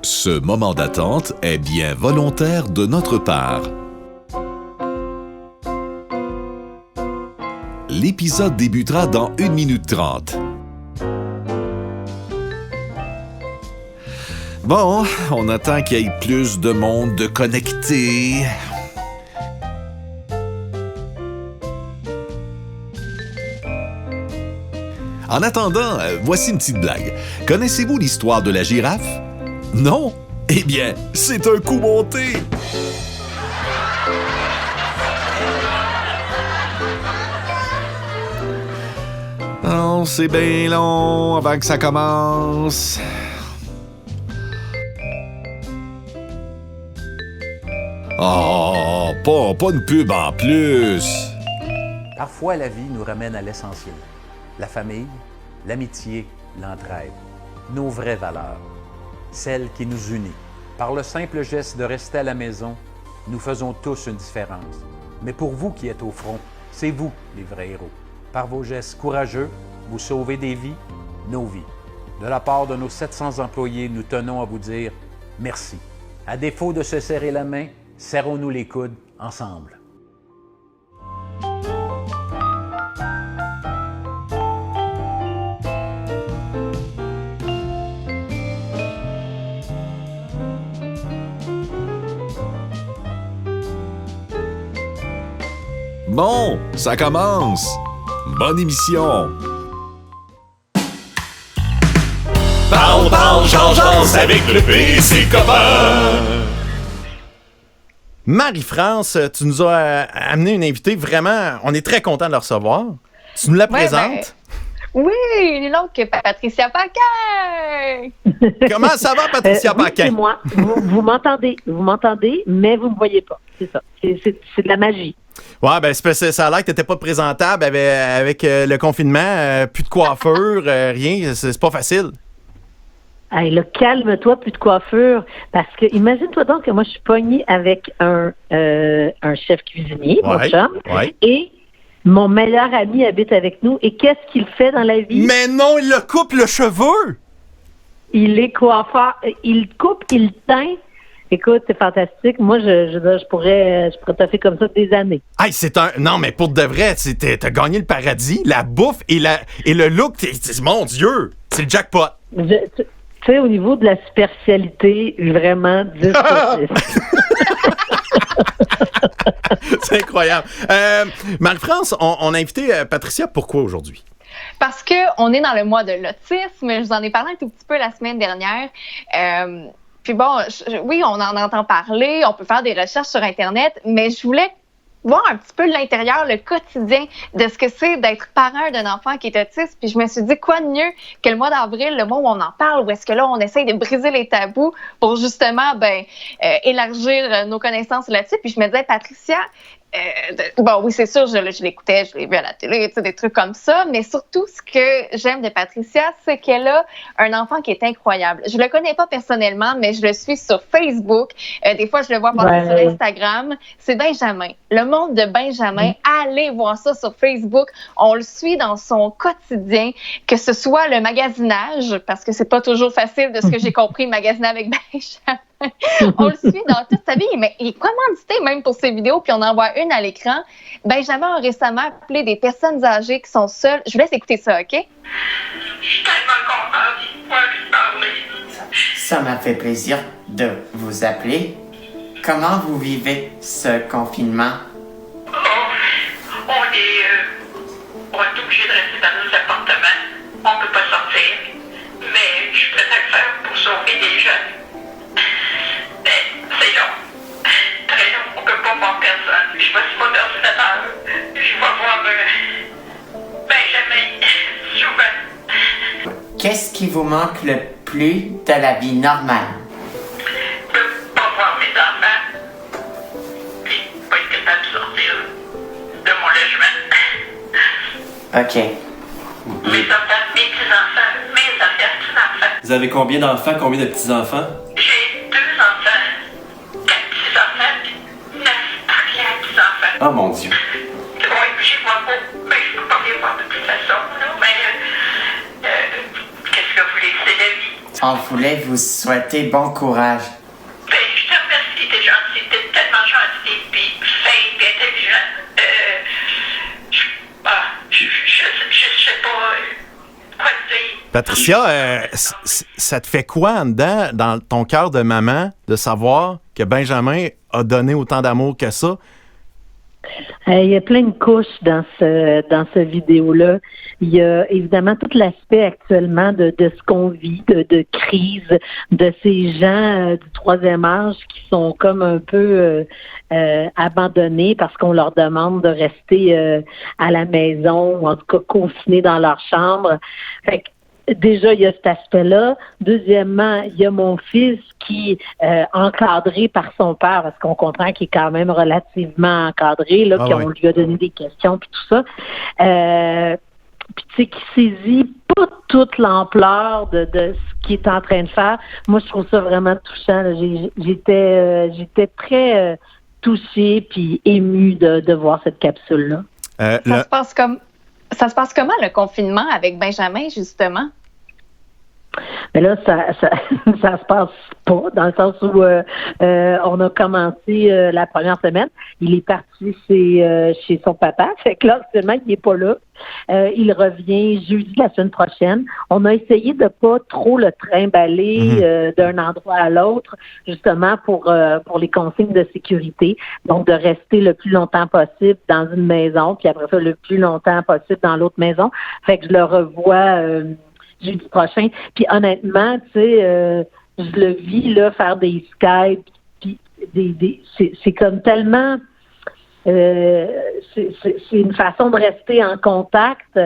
Ce moment d'attente est bien volontaire de notre part. L'épisode débutera dans 1 minute 30. Bon, on attend qu'il y ait plus de monde de connecté. En attendant, voici une petite blague. Connaissez-vous l'histoire de la girafe? Non? Eh bien, c'est un coup monté! Oh, c'est bien long avant que ça commence. Oh, pas une pub en plus! Parfois, la vie nous ramène à l'essentiel. La famille, l'amitié, l'entraide. Nos vraies valeurs. Celles qui nous unissent. Par le simple geste de rester à la maison, nous faisons tous une différence. Mais pour vous qui êtes au front, c'est vous les vrais héros. Par vos gestes courageux, vous sauvez des vies, nos vies. De la part de nos 700 employés, nous tenons à vous dire merci. À défaut de se serrer la main, serrons-nous les coudes ensemble. Bon, ça commence! Bonne émission! Parle, j'en avec le PC copain. Marie-France, tu nous as amené une invitée vraiment, on est très content de la recevoir. Tu nous la présentes? Oui, nul autre que Patricia Paquin! Comment ça va, Patricia Oui, Paquin? c'est moi. Vous m'entendez, mais vous ne me voyez pas. C'est ça. C'est de la magie. Ouais, ben ça a l'air que t'étais pas présentable avec le confinement, plus de coiffure, rien, c'est pas facile. Hey, là, calme-toi, plus de coiffure. Parce que, imagine-toi donc que moi, je suis pognée avec un chef cuisinier, mon chum, et mon meilleur ami habite avec nous. Et qu'est-ce qu'il fait dans la vie? Mais non, il le coupe le cheveu! Il est coiffeur. Il coupe, il teint. Écoute, c'est fantastique. Moi, je pourrais toffer comme ça des années. Hey, non, mais pour de vrai, t'as gagné le paradis, la bouffe et le look, mon Dieu, c'est le jackpot. Tu sais, au niveau de la superficialité, vraiment 10 sur 10. C'est incroyable. Marie-France, on a invité Patricia. Pourquoi aujourd'hui? Parce qu'on est dans le mois de l'autisme. Je vous en ai parlé un tout petit peu la semaine dernière. Puis bon, oui, on en entend parler, on peut faire des recherches sur Internet, mais je voulais voir un petit peu l'intérieur, le quotidien de ce que c'est d'être parent d'un enfant qui est autiste. Puis je me suis dit, quoi de mieux que le mois d'avril, le mois où on en parle, où est-ce que là, on essaye de briser les tabous pour justement élargir nos connaissances là-dessus. Puis je me disais, Patricia, bon, oui, c'est sûr, je l'écoutais, je l'ai vu à la télé, des trucs comme ça, mais surtout, ce que j'aime de Patricia, c'est qu'elle a un enfant qui est incroyable. Je le connais pas personnellement, mais je le suis sur Facebook. Des fois, je le vois passer sur Instagram. C'est Benjamin. Le monde de Benjamin, allez voir ça sur Facebook. On le suit dans son quotidien, que ce soit le magasinage, parce que c'est pas toujours facile de ce que j'ai compris, magasiner avec Benjamin. On le suit dans toute sa vie, mais il est commandité même pour ses vidéos, puis on en voit une à l'écran. Benjamin a récemment appelé des personnes âgées qui sont seules. Je vous laisse écouter ça, OK? Je suis tellement contente de pouvoir lui parler. Ça m'a fait plaisir de vous appeler. Comment vous vivez ce confinement? On est obligé de rester dans nos appartements. On ne peut pas sortir. Mais je suis prête à le faire pour sauver des jeunes. C'est long. Très long. On ne peut pas voir personne. Je vais sur mon ordinateur. Je vais voir Benjamin souvent. Qu'est-ce qui vous manque le plus de la vie normale? De ne pas voir mes enfants. Et pas être capable de sortir de mon logement. OK. Mes enfants, mes petits-enfants, mes arrière-petits-enfants. Vous avez combien d'enfants, combien de petits-enfants? J'ai 2 enfants, 4 petits-enfants, puis 9 arrière-petits-enfants. Oh mon Dieu. Oui, je vois pas. Ben, je peux pas les voir de toute façon, là, mais qu'est-ce que vous voulez? C'est la vie. on voulait vous souhaiter bon courage. Ben, je te remercie, t'es gentil, t'es tellement gentil, puis fin, puis intelligent. Je sais pas quoi te dire. Patricia, ça te fait quoi en dedans, dans ton cœur de maman, de savoir que Benjamin a donné autant d'amour que ça? Il y a plein de couches dans ce vidéo-là. Il y a évidemment tout l'aspect actuellement de ce qu'on vit, de crise, de ces gens du troisième âge qui sont comme un peu abandonnés parce qu'on leur demande de rester à la maison ou en tout cas confinés dans leur chambre. Fait que, déjà, il y a cet aspect-là. Deuxièmement, il y a mon fils qui encadré par son père, parce qu'on comprend qu'il est quand même relativement encadré, là, qu'on lui a donné des questions puis tout ça. Puis tu sais, qui saisit pas toute l'ampleur de ce qu'il est en train de faire. Moi, je trouve ça vraiment touchant. Là. J'étais très touchée puis émue de voir cette capsule-là. Ça se passe comment, le confinement avec Benjamin, justement? Mais là, ça se passe pas, dans le sens où on a commencé la première semaine. Il est parti chez son papa. Fait que là, actuellement, il n'est pas là. Il revient jeudi la semaine prochaine. On a essayé de pas trop le trimballer d'un endroit à l'autre, justement pour les consignes de sécurité. Donc, de rester le plus longtemps possible dans une maison, puis après ça, le plus longtemps possible dans l'autre maison. Fait que je le revois jeudi prochain. Puis honnêtement, tu sais, je le vis là faire des Skype, puis c'est comme tellement c'est une façon de rester en contact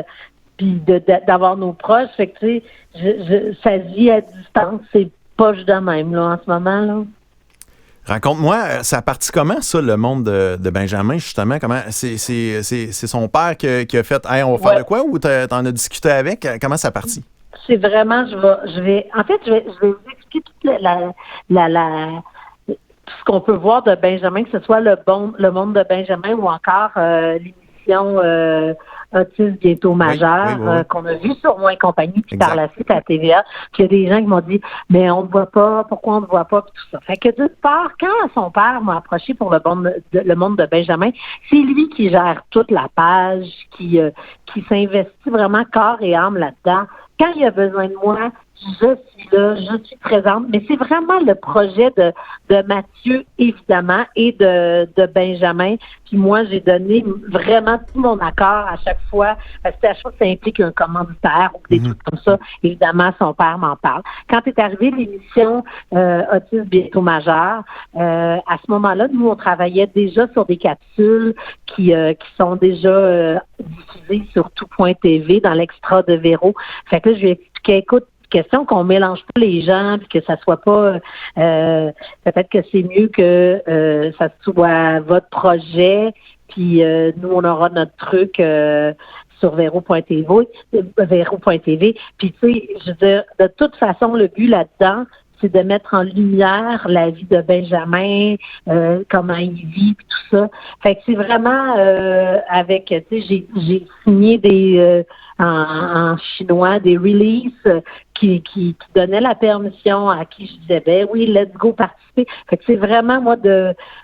puis d'avoir nos proches. Fait que tu sais, ça se vit à distance, c'est pas juste de même là en ce moment là. Raconte-moi, ça a parti comment, ça, le monde de Benjamin, justement? Comment c'est son père qui a fait « Hey, on va faire de quoi » ou t'en as discuté avec? Comment ça a parti? C'est vraiment, je vais vous expliquer toute tout ce qu'on peut voir de Benjamin, que ce soit le monde de Benjamin ou encore l'émission Autisme bientôt majeur, qu'on a vu sur Moi et compagnie, puis par la suite à TVA. Puis il y a des gens qui m'ont dit, mais on ne voit pas, pourquoi on ne voit pas, puis tout ça. Fait que d'une part, quand son père m'a approché pour le monde de Benjamin, c'est lui qui gère toute la page, qui s'investit vraiment corps et âme là-dedans. Quand il a besoin de moi, je suis là, je suis présente, mais c'est vraiment le projet de Mathieu, évidemment, et de Benjamin. Puis moi, j'ai donné vraiment tout mon accord à chaque fois, parce que à chaque fois que ça implique un commanditaire ou des trucs comme ça, évidemment, son père m'en parle. Quand est arrivée l'émission Autisme bientôt majeur, à ce moment-là, nous, on travaillait déjà sur des capsules qui sont déjà diffusées sur tout.tv dans l'extra de Véro. Fait que là, je lui ai expliqué, écoute, question qu'on mélange pas les gens puis que ça soit pas peut-être que c'est mieux que ça soit votre projet puis nous on aura notre truc sur Véro.tv puis tu sais je veux dire de toute façon le but là-dedans c'est de mettre en lumière la vie de Benjamin, comment il vit, puis tout ça. Fait que c'est vraiment avec, tu sais, j'ai signé des en chinois des releases qui donnaient la permission à qui je disais ben oui, let's go participer. Fait que c'est vraiment moi tu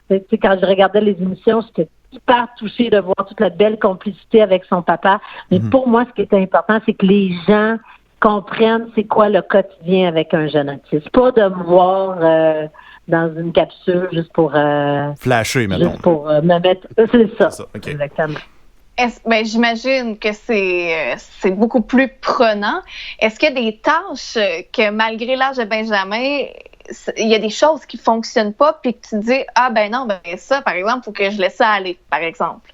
sais, quand je regardais les émissions, j'étais hyper touchée de voir toute la belle complicité avec son papa. Mais pour moi, ce qui était important, c'est que les gens comprennent c'est quoi le quotidien avec un jeune autiste. Pas de me voir dans une capsule juste pour flasher, mettons. Juste pour me mettre. C'est ça. Okay. Exactement. Ben, j'imagine que c'est beaucoup plus prenant. Est-ce qu'il y a des tâches que malgré l'âge de Benjamin, il y a des choses qui fonctionnent pas puis que tu dis ah ben non, ben ça par exemple, faut que je laisse ça aller, par exemple.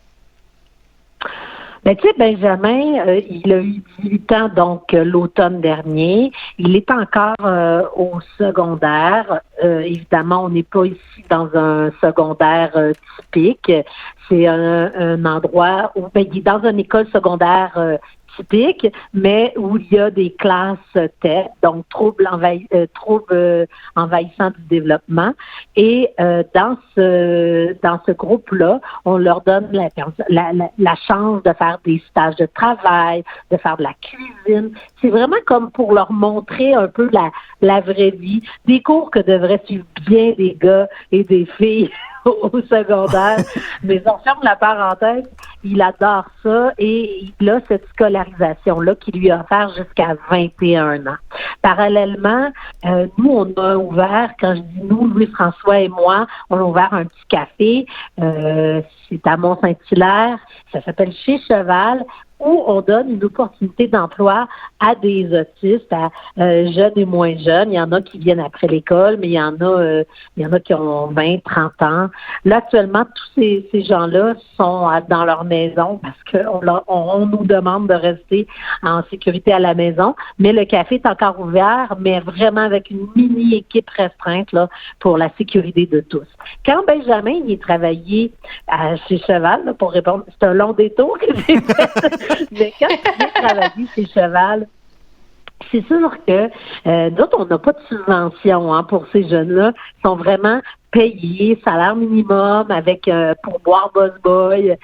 Ben, tu sais, Benjamin, il a eu 18 ans, donc l'automne dernier. Il est encore au secondaire. Évidemment, on n'est pas ici dans un secondaire typique. C'est un endroit où il est dans une école secondaire typique, mais où il y a des classes TED, donc troubles envahissants du développement. Et dans ce groupe-là, on leur donne la chance de faire des stages de travail, de faire de la cuisine. C'est vraiment comme pour leur montrer un peu la vraie vie. Des cours que devraient suivre bien des gars et des filles au secondaire. Mais on ferme la parenthèse, il adore ça et il a cette scolarisation-là qui lui a offert jusqu'à 21 ans. Parallèlement, nous, on a ouvert, quand je dis nous, Louis-François et moi, on a ouvert un petit café, c'est à Mont-Saint-Hilaire, ça s'appelle Chez Cheval, où on donne une opportunité d'emploi à des autistes, à jeunes et moins jeunes. Il y en a qui viennent après l'école, mais il y en a qui ont 20, 30 ans. Là, actuellement, tous ces gens-là sont dans leur maison parce qu'on nous demande de rester en sécurité à la maison. Mais le café est encore ouvert, mais vraiment avec une mini-équipe restreinte là, pour la sécurité de tous. Quand Benjamin il est travaillé chez Cheval, là, pour répondre, c'est un long détour que j'ai fait. Mais quand tu viens travailler chez Cheval, c'est sûr que d'autres, on n'a pas de subvention pour ces jeunes-là. Ils sont vraiment payés, salaire minimum, avec pourboire Boss Boy.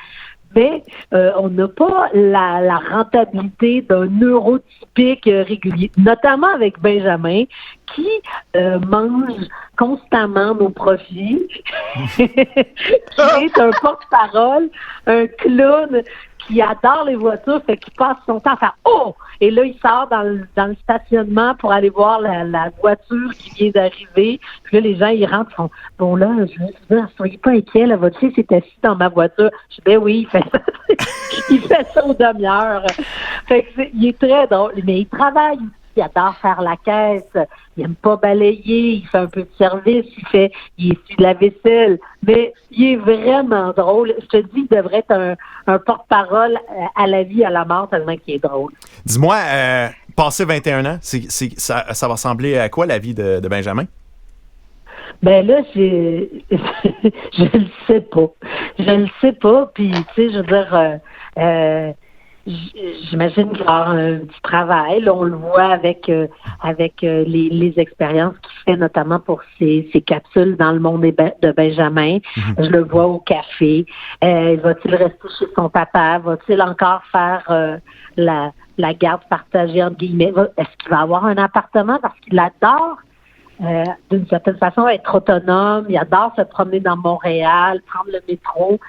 Mais on n'a pas la rentabilité d'un neurotypique régulier, notamment avec Benjamin, qui mange constamment nos profits, qui est un porte-parole, un clown qui adore les voitures, fait qu'il passe son temps à faire « Oh! » Et là, il sort dans le stationnement pour aller voir la voiture qui vient d'arriver. Puis là, les gens, ils rentrent, ils font « Bon, là, je veux dire, soyez pas inquiets, là, votre fils est assis dans ma voiture. » Je dis « Ben oui, il fait ça. Il fait ça aux demi-heures. » Fait que il est très drôle, mais il travaille. Il adore faire la caisse, il aime pas balayer, il fait un peu de service, il essuie de la vaisselle, mais il est vraiment drôle. Je te dis, il devrait être un porte-parole à la vie, à la mort, tellement qu'il est drôle. Dis-moi, passé 21 ans, ça va ressembler à quoi la vie de Benjamin? Ben là, je le sais pas. Je le sais pas, puis tu sais, je veux dire... j'imagine qu'il va y avoir un petit travail. Là, on le voit avec les expériences qu'il fait, notamment pour ses capsules dans le monde de Benjamin. Mm-hmm. Je le vois au café. Va-t-il rester chez son papa? Va-t-il encore faire la garde partagée, entre guillemets? Est-ce qu'il va avoir un appartement? Parce qu'il adore, d'une certaine façon, être autonome. Il adore se promener dans Montréal, prendre le métro.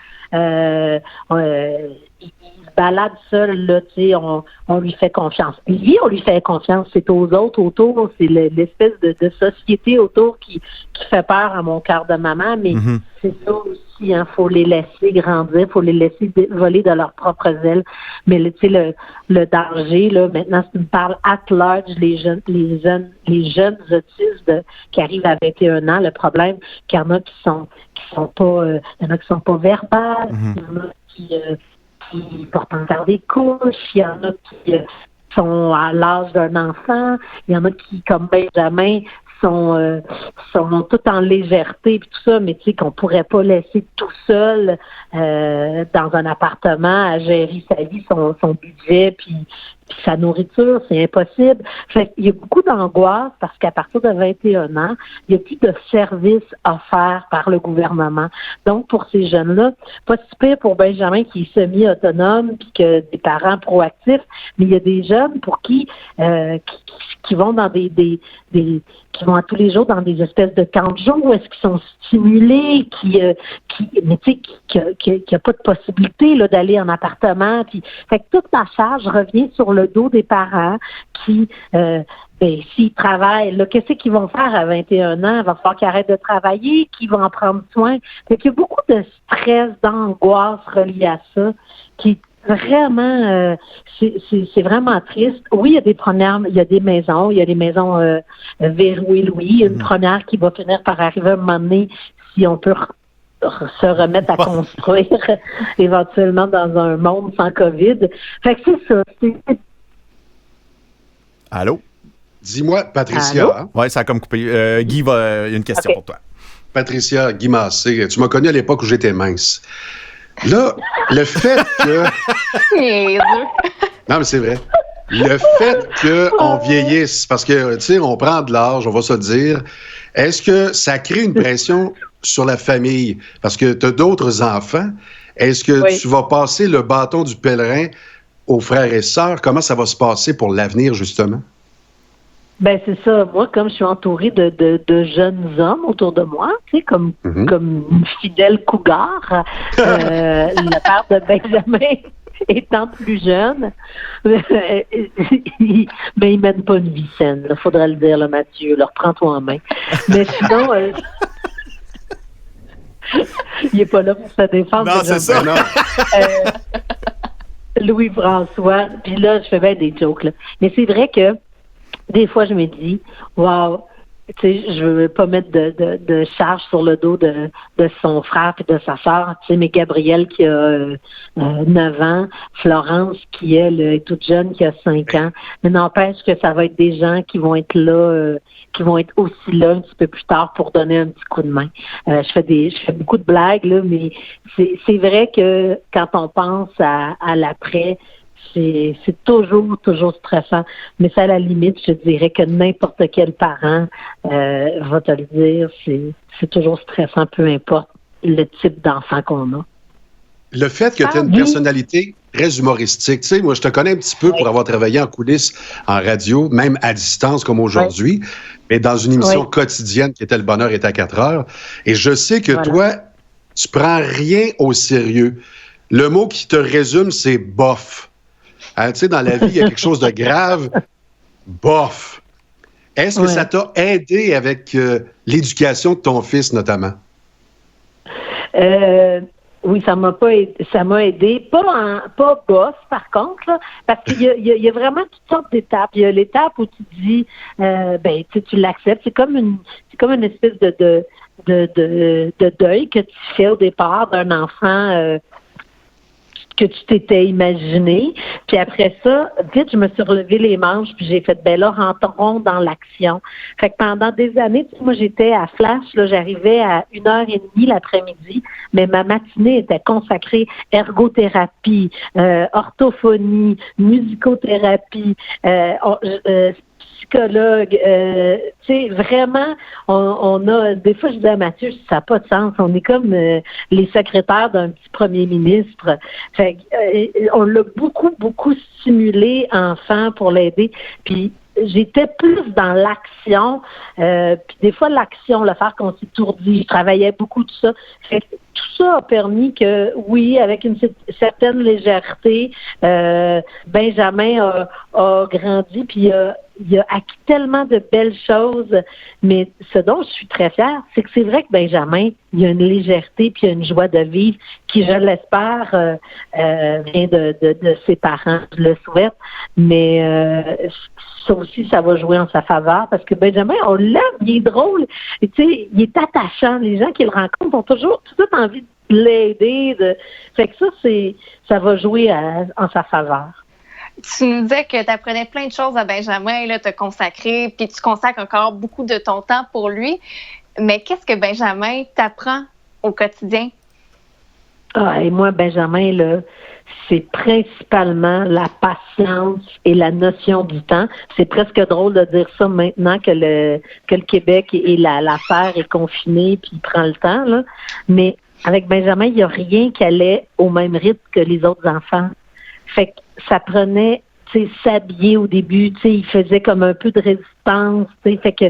Il se balade seul, là, tu sais, on lui fait confiance. Lui, on lui fait confiance, c'est aux autres autour, c'est l'espèce de société autour qui fait peur à mon cœur de maman, mais c'est ça aussi, faut les laisser grandir, faut les laisser voler de leurs propres ailes. Mais tu sais, le danger, là, maintenant, si tu me parles at large, les jeunes autistes qui arrivent à 21 ans, le problème, qu'il y en a qui sont pas, il y en a qui sont pas verbales, il y en a qui portent encore des couches, il y en a qui sont à l'âge d'un enfant, il y en a qui, comme Benjamin, sont tout en légèreté et tout ça, mais tu sais qu'on pourrait pas laisser tout seul dans un appartement à gérer sa vie, son budget puis sa nourriture, c'est impossible. Fait qu'il y a beaucoup d'angoisse parce qu'à partir de 21 ans, il n'y a plus de services offerts par le gouvernement. Donc, pour ces jeunes-là, pas si pire pour Benjamin qui est semi-autonome puis que des parents proactifs, mais il y a des jeunes pour qui vont dans qui vont à tous les jours dans des espèces de camps de jour où est-ce qu'ils sont stimulés, mais tu sais, qu'il n'y a pas de possibilité là, d'aller en appartement. Puis, fait que toute la charge revient sur le dos des parents qui, s'ils travaillent, là, qu'est-ce qu'ils vont faire à 21 ans? Il va falloir qu'ils arrêtent de travailler, qu'ils vont en prendre soin. Fait qu'il y a beaucoup de stress, d'angoisse relié à ça, qui vraiment, c'est vraiment triste. Oui, il y a des premières, il y a des maisons verrouillées Louis, une première qui va finir par arriver à un moment donné, si on peut se remettre à construire éventuellement dans un monde sans COVID. Fait que c'est ça. Allô? Dis-moi, Patricia. Allô? Hein? Oui, ça a comme coupé. Guy, il y a une question pour toi. Patricia, Guy Massé, tu m'as connu à l'époque où j'étais mince. Là, le fait que... Non, mais c'est vrai. Le fait qu'on vieillisse, parce que, tu sais, on prend de l'âge, on va se le dire, est-ce que ça crée une pression sur la famille? Parce que tu as d'autres enfants. Est-ce que tu vas passer le bâton du pèlerin aux frères et sœurs? Comment ça va se passer pour l'avenir, justement? Ben c'est ça. Moi, comme je suis entourée de jeunes hommes autour de moi, tu sais, comme une fidèle cougar, le père de Benjamin étant plus jeune, mais il mène pas une vie saine. Il faudrait le dire, là, Mathieu. Là, reprends-toi en main. Mais sinon, il est pas là pour se défendre. Non, c'est ça. Louis-François. Puis là, je fais bien des jokes, là. Mais c'est vrai que des fois, je me dis, wow, tu sais, je veux pas mettre de charge sur le dos de son frère et de sa sœur. Tu sais, mais Gabrielle qui a 9 ans, Florence qui, elle, est toute jeune, qui a 5 ans. Mais n'empêche que ça va être des gens qui vont être là, qui vont être aussi là un petit peu plus tard pour donner un petit coup de main. Je fais beaucoup de blagues, là, mais c'est vrai que quand on pense à l'après, c'est toujours stressant. Mais ça, à la limite, je dirais que n'importe quel parent va te le dire, c'est toujours stressant, peu importe le type d'enfant qu'on a. Le fait que tu aies une personnalité très humoristique, tu sais, moi, je te connais un petit peu pour avoir travaillé en coulisses, en radio, même à distance comme aujourd'hui, mais dans une émission quotidienne qui était Le Bonheur est à 4 heures. Et je sais que toi, tu prends rien au sérieux. Le mot qui te résume, c'est « bof ». Hein, tu sais, dans la vie, il y a quelque chose de grave. Bof. Est-ce que ça t'a aidé avec l'éducation de ton fils, notamment? Oui, ça m'a aidé. Pas bof, par contre, là, parce qu'il y a vraiment toutes sortes d'étapes. Il y a l'étape où tu dis, tu l'acceptes. C'est comme une espèce de deuil que tu fais au départ d'un enfant que tu t'étais imaginé. Puis après ça, vite, je me suis relevé les manches, puis j'ai fait, là, rentrons dans l'action. Fait que pendant des années, tu sais, moi, j'étais à Flash, là, j'arrivais à 1h30 l'après-midi, mais ma matinée était consacrée ergothérapie, orthophonie, musicothérapie, psychologue, tu sais, vraiment, on a, des fois, je dis à Mathieu, ça n'a pas de sens, on est comme les secrétaires d'un petit premier ministre. Fait on l'a beaucoup stimulé, enfant, pour l'aider, puis j'étais plus dans l'action, puis des fois, l'action, le faire qu'on s'étourdit, je travaillais beaucoup de ça. Fait que tout ça a permis que, oui, avec une certaine légèreté, Benjamin a grandi, puis il a acquis tellement de belles choses, mais ce dont je suis très fière, c'est que c'est vrai que Benjamin, il a une légèreté puis il a une joie de vivre qui, je l'espère, vient de ses parents, je le souhaite, mais ça aussi, ça va jouer en sa faveur parce que Benjamin, on l'aime, il est drôle, tu sais, il est attachant. Les gens qui le rencontrent ont toujours tout envie de l'aider. Fait que ça va jouer en sa faveur. Tu nous disais que tu apprenais plein de choses à Benjamin, là, te consacrer, puis tu consacres encore beaucoup de ton temps pour lui. Mais qu'est-ce que Benjamin t'apprend au quotidien? Et moi, Benjamin, là, c'est principalement la patience et la notion du temps. C'est presque drôle de dire ça maintenant que le Québec et l'affaire est confinée puis il prend le temps, là. Mais avec Benjamin, il n'y a rien qui allait au même rythme que les autres enfants. Fait que ça prenait, tu sais, s'habiller au début, tu sais, il faisait comme un peu de résistance, tu sais, fait que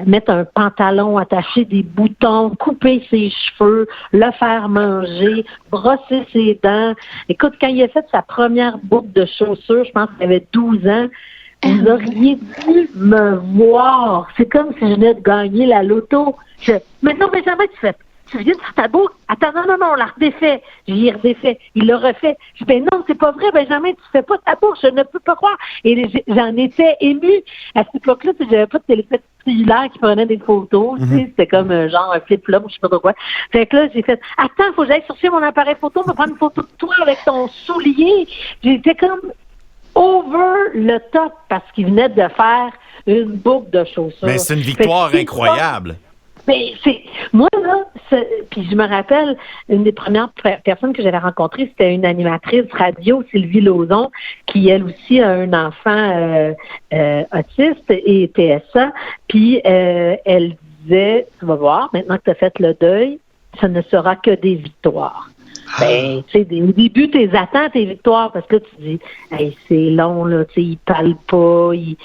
mettre un pantalon, attacher des boutons, couper ses cheveux, le faire manger, brosser ses dents. Écoute, quand il a fait sa première boucle de chaussures, je pense qu'il avait 12 ans, vous auriez dû me voir. C'est comme si je venais de gagner la loto. Mais non, Benjamin, tu viens de faire ta boucle? Attends, non, on l'a redéfait. J'y ai redéfait. Il l'a refait. Je dis, non, c'est pas vrai, Benjamin, tu fais pas ta boucle, je ne peux pas croire. Et j'en étais émue. À cette époque-là, j'avais pas de téléphone cellulaire qui prenait des photos. Tu sais, c'était comme genre un flip-flop, je sais pas trop quoi. Fait que là, j'ai fait, attends, faut que j'aille chercher mon appareil photo, me prendre une photo de toi avec ton soulier. J'étais comme over le top parce qu'il venait de faire une boucle de chaussures. Mais c'est une victoire incroyable. Mais moi là, puis je me rappelle, une des premières personnes que j'avais rencontrées, c'était une animatrice radio, Sylvie Lauzon, qui elle aussi a un enfant autiste et TSA, puis elle disait, tu vas voir, maintenant que tu as fait le deuil, ça ne sera que des victoires. Ben, tu sais, au début, tu attends tes victoires parce que tu dis, hey, c'est long, là, tu sais, il parle pas, il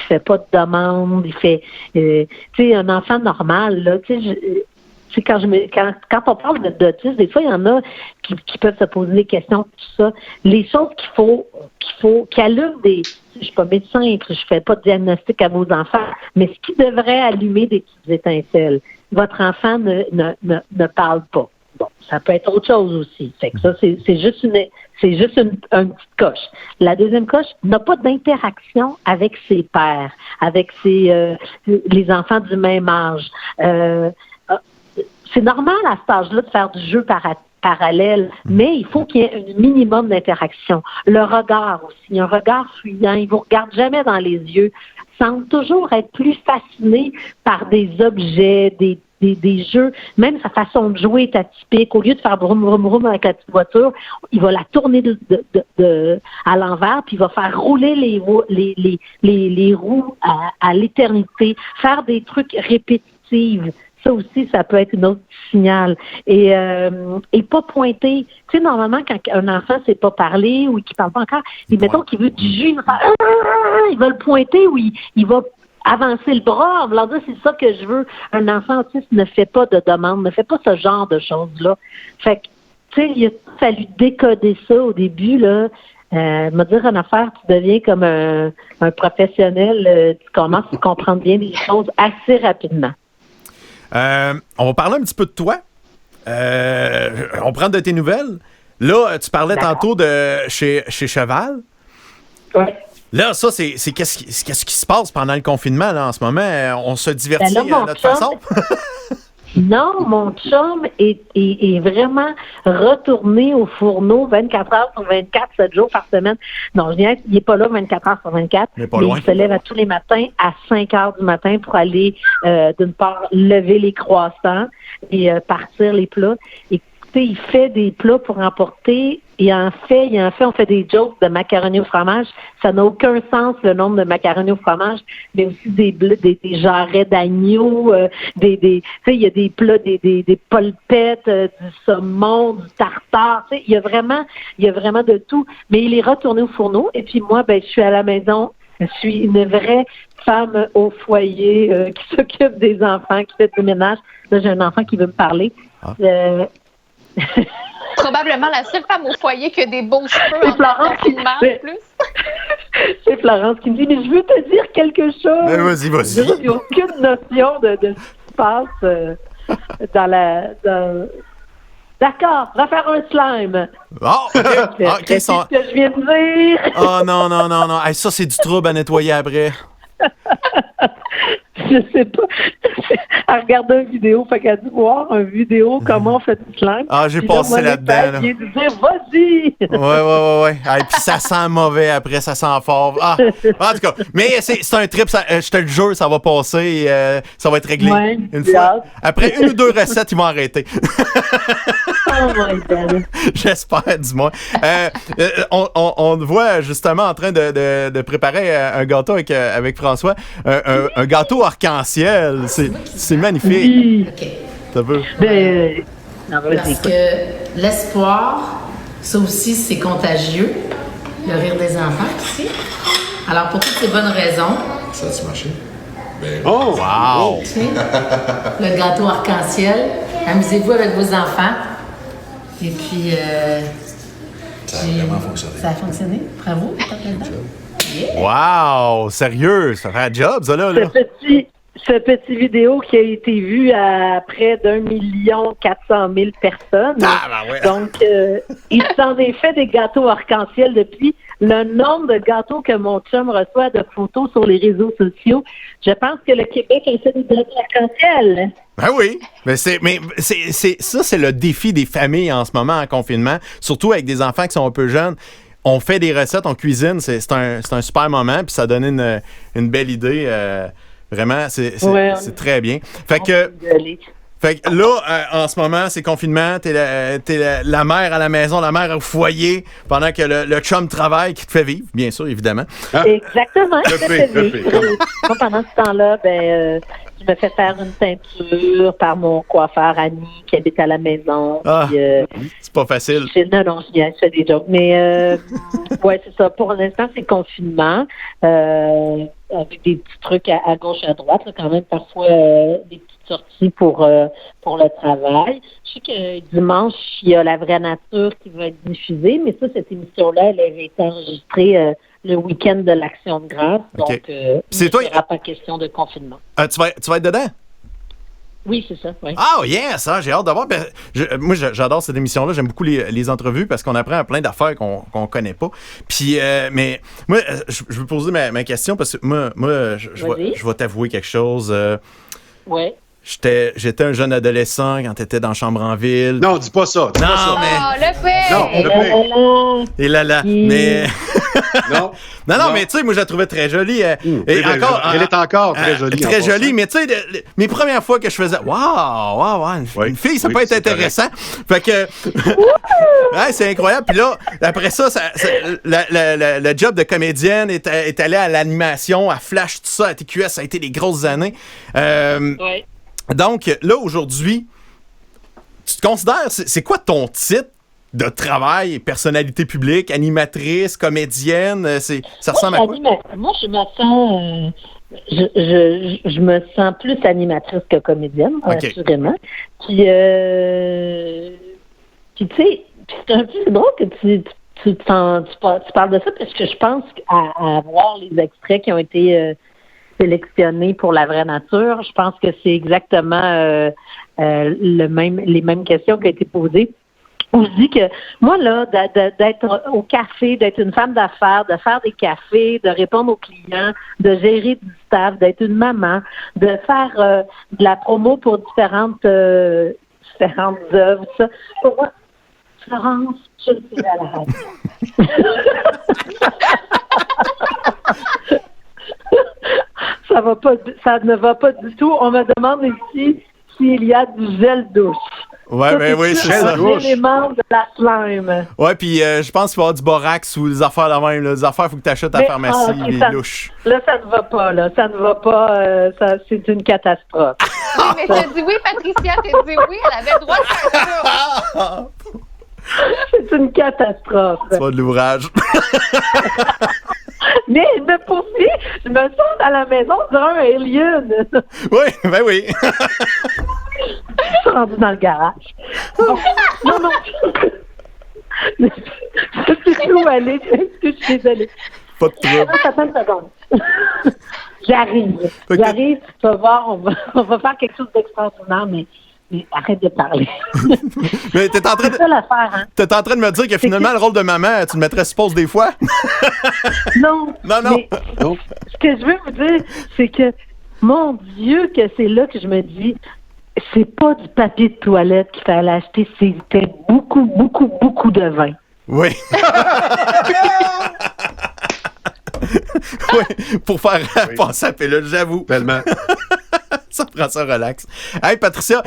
fait pas de demande, il fait, tu sais, un enfant normal, là, tu sais, quand on parle d'autisme, des fois, il y en a qui peuvent se poser des questions, tout ça. Les choses qui allument des, je suis pas médecin, je fais pas de diagnostic à vos enfants, mais ce qui devrait allumer des petites étincelles, votre enfant ne parle pas. Bon, ça peut être autre chose aussi. Fait que ça, c'est juste une petite coche. La deuxième coche n'a pas d'interaction avec ses pairs, avec les enfants du même âge. C'est normal à cet âge-là de faire du jeu parallèle, mais il faut qu'il y ait un minimum d'interaction. Le regard aussi, un regard fuyant, il vous regarde jamais dans les yeux, semble toujours être plus fasciné par des objets, des jeux, même sa façon de jouer est atypique. Au lieu de faire broum broum broum avec la petite voiture, il va la tourner à l'envers, puis il va faire rouler les roues à l'éternité, faire des trucs répétitifs. Ça aussi, ça peut être un autre signal. Et pas pointer. Tu sais, normalement, quand un enfant ne sait pas parler ou qu'il ne parle pas encore, mettons qu'il veut du jus, il va le pointer ou il va avancer le bras. Alors là, c'est ça que je veux. Un enfant autiste ne fait pas de demande, ne fait pas ce genre de choses-là. Fait que, tu sais, il a fallu décoder ça au début, là. Me dire une affaire, tu deviens comme un professionnel, tu commences à comprendre bien les choses assez rapidement. On va parler un petit peu de toi. On prend de tes nouvelles. Là, tu parlais tantôt de chez Cheval. Oui. Là, ça, c'est qu'est-ce qui se passe pendant le confinement là, en ce moment? On se divertit à notre façon? Non, mon chum est vraiment retourné au fourneau 24 heures sur 24, 7 jours par semaine. Non, il n'est pas là 24 heures sur 24, mais il se lève tous les matins à 5 heures du matin pour aller, d'une part, lever les croissants et partir les plats. Et il fait des plats pour emporter et en fait, on fait des jokes de macaroni au fromage. Ça n'a aucun sens, le nombre de macaroni au fromage, mais aussi des jarrets d'agneau, il y a des plats, des polpettes, du saumon, du tartare, il y a vraiment de tout. Mais il est retourné au fourneau et puis moi, je suis à la maison. Je suis une vraie femme au foyer qui s'occupe des enfants, qui fait du ménage. Là, j'ai un enfant qui veut me parler. Probablement la seule femme au foyer qui a des beaux cheveux en confinement en plus. C'est Florence qui me dit, mais je veux te dire quelque chose. Mais vas-y. Il n'y a aucune notion de ce qui se passe D'accord, va faire un slime. Oh, OK. C'est ce que je viens de dire. Oh non. Hey, ça, c'est du trouble à nettoyer après. Je sais pas. Elle regardait une vidéo, fait qu'elle a dû voir une vidéo comment on fait du slime. Ah, j'ai passé là-dedans. Là. Il vient de dire, vas-y! Ouais. Et puis ça sent mauvais après, ça sent fort. Ah, en tout cas, mais c'est un trip, je te le jure, ça va passer, ça va être réglé une fois. Après une ou deux recettes, ils vont arrêter. Oh my God. J'espère, dis-moi. On te voit justement en train de préparer un gâteau avec François. Un gâteau arc-en-ciel. C'est magnifique. Oui. OK. Ça veut. Parce que l'espoir, ça aussi, c'est contagieux. Le rire des enfants ici. Alors, pour toutes ces bonnes raisons. Ça a-tu marché? Oh, wow! Le gâteau arc-en-ciel. Amusez-vous avec vos enfants. Et puis, ça a vraiment fonctionné. Ça a fonctionné. Bravo. Yeah. Wow! Sérieux? Ça fait un job, ça, là? Ce petit vidéo qui a été vu à près d'1 400 000 personnes. Ah, ben ouais. Donc, il s'en est fait des gâteaux arc-en-ciel depuis. Le nombre de gâteaux que mon chum reçoit de photos sur les réseaux sociaux, je pense que le Québec a fait des gâteaux arc-en-ciel. Ben oui, mais c'est le défi des familles en ce moment en confinement, surtout avec des enfants qui sont un peu jeunes. On fait des recettes, on cuisine, c'est un super moment, puis ça donne une belle idée. Vraiment, c'est très bien. Fait que là, en ce moment, c'est confinement, t'es la mère à la maison, la mère au foyer, pendant que le chum travaille, qui te fait vivre, bien sûr, évidemment. Exactement, je te fais vivre. Pendant ce temps-là, je me fais faire une teinture par mon coiffeur Annie, qui habite à la maison. Puis, c'est pas facile. Non, je fais des jokes. Mais, ouais, c'est ça. Pour l'instant, c'est confinement. Avec des petits trucs à gauche et à droite, là, quand même, parfois des petites sorties pour le travail. Je sais que dimanche, il y a La Vraie Nature qui va être diffusée, mais ça, cette émission-là, elle avait été enregistrée le week-end de l'Action de grâce. Donc, il n'y aura pas question de confinement. Tu vas être dedans? Oui, c'est ça. Oui. Ah, yes! J'ai hâte d'avoir. Moi, j'adore cette émission-là. J'aime beaucoup les entrevues parce qu'on apprend plein d'affaires qu'on connaît pas. Puis, mais moi, je veux poser ma question parce que moi je vais t'avouer quelque chose. Oui. J'étais un jeune adolescent quand t'étais dans Chambre en ville. Non, dis pas ça. Mais... le fait! Non, le fait! Et là. Mais... Non, mais tu sais, moi, je la trouvais très jolie. Elle est encore très jolie. Très jolie, mais tu sais, mes premières fois que je faisais, une fille, ça peut être intéressant. Fait que, c'est incroyable. Puis là, après ça, le job de comédienne est allé à l'animation, à Flash, tout ça, à TQS, ça a été des grosses années. Donc, là, aujourd'hui, tu te considères, c'est quoi ton titre de travail, personnalité publique, animatrice, comédienne? Ça ressemble à quoi? Moi, je me sens... je me sens plus animatrice que comédienne, assurément. Puis, tu sais, c'est un peu drôle que tu parles de ça parce que je pense à voir les extraits qui ont été sélectionnés pour La Vraie Nature, je pense que c'est exactement les mêmes questions qui ont été posées. On se dit que moi, là, d'être au café, d'être une femme d'affaires, de faire des cafés, de répondre aux clients, de gérer du staff, d'être une maman, de faire de la promo pour différentes œuvres, tout ça. Pour moi, Florence, je suis à la radio. Ça ne va pas du tout. On me demande ici s'il y a du gel douche. Oui, c'est ça. L'élément de la slime. Ouais, puis je pense qu'il va y avoir du borax ou des affaires la même. Des affaires, il faut que tu achètes à la pharmacie, des louches. Là, ça ne va pas. Ça ne va pas. C'est une catastrophe. Mais t'as dit oui, Patricia. T'as dit oui. Elle avait le droit de faire ça. C'est une catastrophe. C'est pas de l'ouvrage. Mais je me poursuis, je me sens à la maison d'un alien. Oui. Je suis rendue dans le garage. Bon, non. Je sais où aller. Je suis désolée. Pas de trouble. Attends une seconde. J'arrive. Tu vas voir, on va faire quelque chose d'extraordinaire, mais arrête de parler. Mais t'es en train de me dire que finalement, le rôle de maman, tu le mettrais sur pause des fois? Non. Mais, ce que je veux vous dire, c'est que, mon Dieu, que c'est là que je me dis, c'est pas du papier de toilette qu'il fallait acheter, c'était beaucoup, beaucoup, beaucoup de vin. Oui. Oui, pour faire passer à pilule, j'avoue. Tellement. Ça prend ça relax. Hey, Patricia,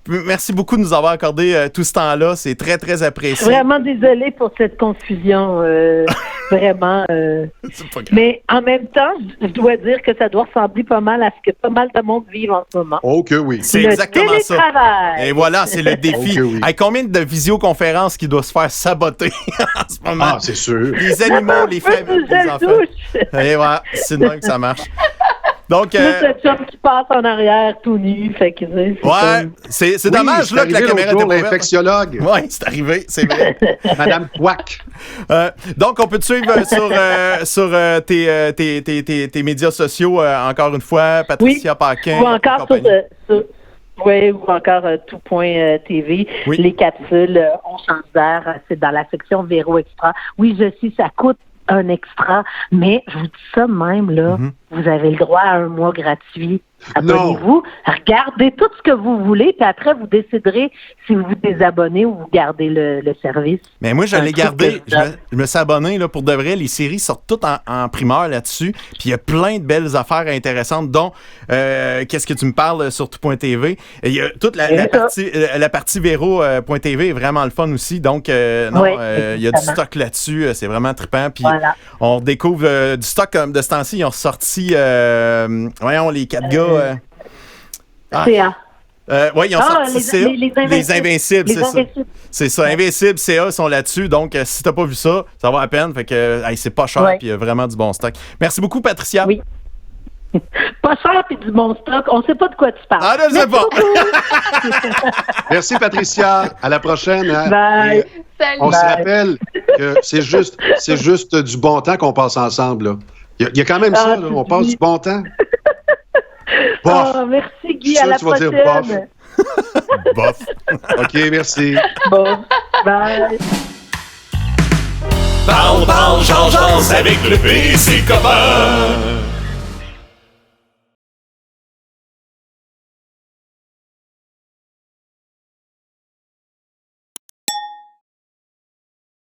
merci beaucoup de nous avoir accordé tout ce temps-là. C'est très, très apprécié. Je suis vraiment désolée pour cette confusion. Vraiment. Mais en même temps, je dois dire que ça doit ressembler pas mal à ce que pas mal de monde vit en ce moment. Oh que oui. C'est exactement ça. Et voilà, c'est le défi. Oh oui. Hey, combien de visioconférences qui doivent se faire saboter en ce moment? Ah, c'est sûr. Les animaux, les familles, les enfants. Et voilà, c'est dingue que ça marche. Donc, le chum qui passe en arrière tout nu, fait que c'est dommage là que la caméra était ouverte. L'infectiologue. Oui, c'est arrivé, c'est vrai. Madame Pouac. Donc, on peut te suivre sur tes médias sociaux, encore une fois, Patricia Paquin. Ou encore ou encore tout.tv. Oui. Les capsules, on change d'air, c'est dans la section Véro Extra. Oui, je sais, ça coûte un extra, mais je vous dis ça même, là, vous avez le droit à un mois gratuit. Abonnez-vous, regardez tout ce que vous voulez, puis après, vous déciderez si vous vous désabonnez ou vous gardez le service. Mais moi, je l'ai gardé. Je me suis abonné là, pour de vrai. Les séries sortent toutes en primeur là-dessus. Puis il y a plein de belles affaires intéressantes, dont Qu'est-ce que tu me parles sur tout.tv. Il y a toute la partie Véro.tv est vraiment le fun aussi. Donc, il y a du stock là-dessus. C'est vraiment trippant. Puis on découvre du stock comme de ce temps-ci. Ils ont sorti, les 4 gars. CA. Oui, ils ont sorti CA. Les Invincibles, c'est ça. C'est ça. Invincibles, CA sont là-dessus. Donc, si t'as pas vu ça, ça va à peine. Fait que c'est pas cher, puis il y a vraiment du bon stock. Merci beaucoup, Patricia. Oui. Pas cher puis du bon stock. On sait pas de quoi tu parles. Ah, je sais pas. Merci, Patricia. À la prochaine. Hein? Bye. On se rappelle que c'est juste du bon temps qu'on passe ensemble. Là. Il y a quand même ça. Là. On passe du bon temps. Bof. Oh, merci, Guy. À la prochaine. Tu vas dire bof. Bof. OK, merci. Bof. Bye. Parle, jase avec le PC copain.